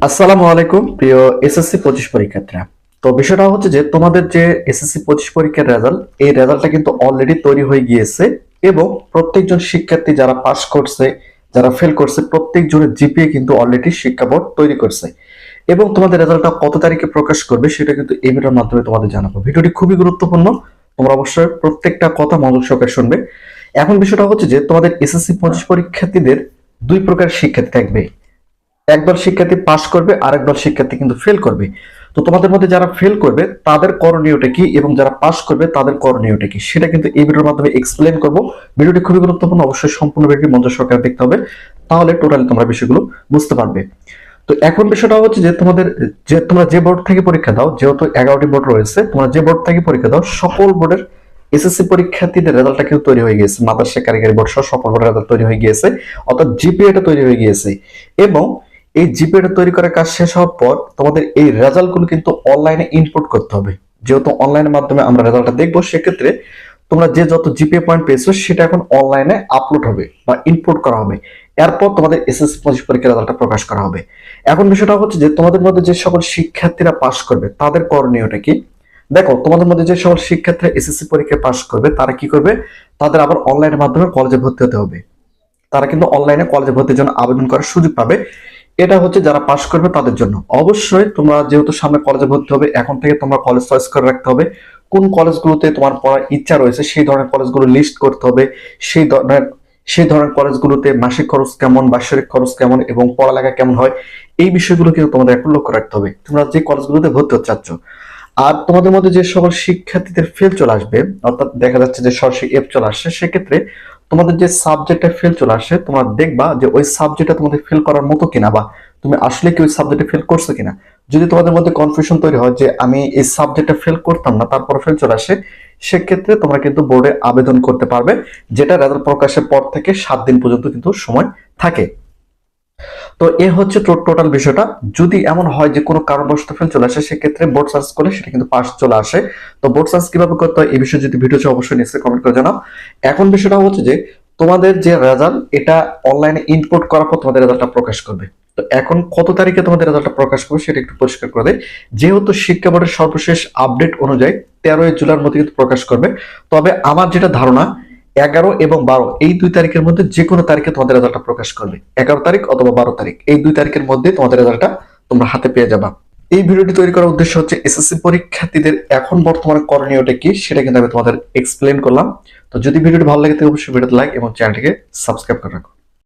আসসালামু আলাইকুম প্রিয় এসএসসি 25 পরীক্ষার্থীরা। তো বিষয়টা হচ্ছে যে তোমাদের যে এসএসসি 25 পরীক্ষার রেজাল্ট, এই রেজাল্টটা কিন্তু অলরেডি তৈরি হয়ে গিয়েছে এবং প্রত্যেকজন শিক্ষার্থী যারা পাস করছে, যারা ফেল করছে, প্রত্যেকজনের জিপিএ কিন্তু অলরেডি শিক্ষা বোর্ড তৈরি করছে এবং তোমাদের রেজাল্টটা কত তারিখে প্রকাশ করবে সেটা কিন্তু এই ভিডিওর মাধ্যমে তোমাদের জানাবো। ভিডিওটি খুবই গুরুত্বপূর্ণ, তোমরা অবশ্যই প্রত্যেকটা কথা মনোযোগ সহকারে শুনবে। এখন বিষয়টা হচ্ছে যে তোমাদের এসএসসি 25 পরীক্ষার্থীদের দুই প্রকার শিক্ষার্থী থাকবে। একদল শিক্ষার্থী পাস করবে, আরেক দল শিক্ষার্থী কিন্তু ফেল করবে। তো তোমাদের মধ্যে যারা ফেল করবে তাদের করণীয়টা কি এবং যারা পাস করবে তাদের করণীয়টা কি সেটা কিন্তু এই ভিডিওর মাধ্যমে এক্সপ্লেন করব। ভিডিওটি খুবই গুরুত্বপূর্ণ, অবশ্যই সম্পূর্ণ ভিডিওটি মনোযোগ সহকারে দেখতে হবে, তাহলে টোটালি তোমরা বিষয়গুলো বুঝতে পারবে। তো এখন বিষয়টা হচ্ছে যে তোমরা যে বোর্ড থেকে পরীক্ষা দাও, যেহেতু 11টি বোর্ড রয়েছে, তোমরা যে বোর্ড থেকে পরীক্ষা দাও সকল বোর্ডের এসএসসি পরীক্ষার্থীদের রেজাল্টটা কিন্তু তৈরি হয়ে গিয়েছে। মাদ্রাসা কারিগরি বোর্ড সহ সকল বোর্ডের রেজাল্ট তৈরি হয়ে গিয়েছে, অর্থাৎ জিপিএটা তৈরি হয়ে গিয়েছে। এবং এই জিপিএটা তৈরি করার কাজ শেষ হওয়ার পর তোমাদের এই রেজাল্টগুলো কিন্তু অনলাইনে ইনপুট করতে হবে। যেহেতু অনলাইনের মাধ্যমে আমরা রেজাল্টটা দেখবো, সেক্ষেত্রে তোমরা যে যত জিপিএ পয়েন্ট পেয়েছো সেটা এখন অনলাইনে আপলোড হবে বা ইনপুট করা হবে। এরপর তোমাদের এসএসসি 25 পরীক্ষার রেজাল্টটা প্রকাশ করা হবে। এখন বিষয়টা হচ্ছে যে তোমাদের মধ্যে যে সকল শিক্ষার্থীরা পাস করবে তাদের করণীয়টা কি। দেখো, তোমাদের মধ্যে যে সকল শিক্ষার্থীরা এসএসসি পরীক্ষায় পাস করবে তারা কি করবে, তাদের আবার অনলাইনের মাধ্যমে কলেজে ভর্তি হতে হবে। তারা কিন্তু অনলাইনে কলেজে ভর্তির জন্য আবেদন করার সুযোগ পাবে। এটা হচ্ছে যারা পাস করবে তাদের জন্য। অবশ্যই তোমরা যেহেতু সামনে কলেজে ভর্তি হবে, এখন থেকে তোমরা কলেজ চয়েস করে রাখতে হবে। কোন কলেজগুলোতে তোমার পড়ার ইচ্ছা রয়েছে সেই ধরনের কলেজগুলো লিস্ট করতে হবে। সেই ধরনের কলেজগুলোতে মাসিক খরচ কেমন, বাৎসরিক খরচ কেমন এবং পড়ালেখা কেমন হয়, এই বিষয়গুলো কিন্তু তোমাদের এখন লক্ষ্য রাখতে হবে তোমরা যে কলেজগুলোতে ভর্তি হতে চাচ্ছ। আর তোমাদের মধ্যে যে সকল শিক্ষার্থীদের ফেল চলে আসবে, অর্থাৎ দেখা যাচ্ছে যে সরাসরি এফ চলে আসছে, সেক্ষেত্রে তোমাদের যে সাবজেক্টে ফেল চলে আসে তোমরা দেখবা যে ওই সাবজেক্টটা তোমাদের ফেল করার মতো কিনা, বা তুমি আসলে কি ওই সাবজেক্টে ফেল করছো কিনা। যদি তোমাদের মধ্যে কনফিউশন তৈরি হয় যে আমি এই সাবজেক্টে ফেল করতাম না তারপর ফেল চলে আসে, সেক্ষেত্রে তোমরা কিন্তু বোর্ডে আবেদন করতে পারবে, যেটা রেজাল্ট প্রকাশের পর থেকে 7 দিন পর্যন্ত কিন্তু সময় থাকে। তো এ হচ্ছে টোটাল বিষয়টা। যদি এমন হয় যে কোনো কারণবশত ফেল চলে আসে, সেক্ষেত্রে বোর্ড সার্চ করলে সেটা কিন্তু পাস চলে আসে। তো বোর্ড সার্চ কিভাবে করতে হয় এই বিষয়ে যদি ভিডিও চাও অবশ্যই নিচে কমেন্ট করে জানাও। এখন বিষয়টা হচ্ছে যে তোমাদের যে রেজাল্ট, এটা অনলাইনে ইনপুট করার পর তোমাদের রেজাল্টটা প্রকাশ করবে। তো এখন কত তারিখে তোমাদের রেজাল্টটা প্রকাশ করবে সেটা একটু পরিষ্কার করে দেয়। যেহেতু শিক্ষা বোর্ডের সর্বশেষ আপডেট অনুযায়ী 13 জুলাইয়ের মধ্যে কিন্তু প্রকাশ করবে। তবে আমার যেটা ধারণা, 11 এবং 12 এই 2 তারিখের মধ্যে যে কোনো তারিখে তোমাদের রেজাল্টটা প্রকাশ করবে। 11 তারিখ অথবা 12 তারিখ, এই 2 তারিখের মধ্যে তোমাদের রেজাল্টটা তোমরা হাতে পেয়ে যাবা। এই ভিডিওটি তৈরি করার উদ্দেশ্য হচ্ছে এসএসসি পরীক্ষার্থীদের এখন বর্তমানে করণীয়টা কি সেটা কিন্তু আমি তোমাদের এক্সপ্লেন করলাম। তো যদি ভিডিওটি ভালো লাগে তাহলে অবশ্যই ভিডিওতে লাইক এবং চ্যানেলটিকে সাবস্ক্রাইব করে রাখো।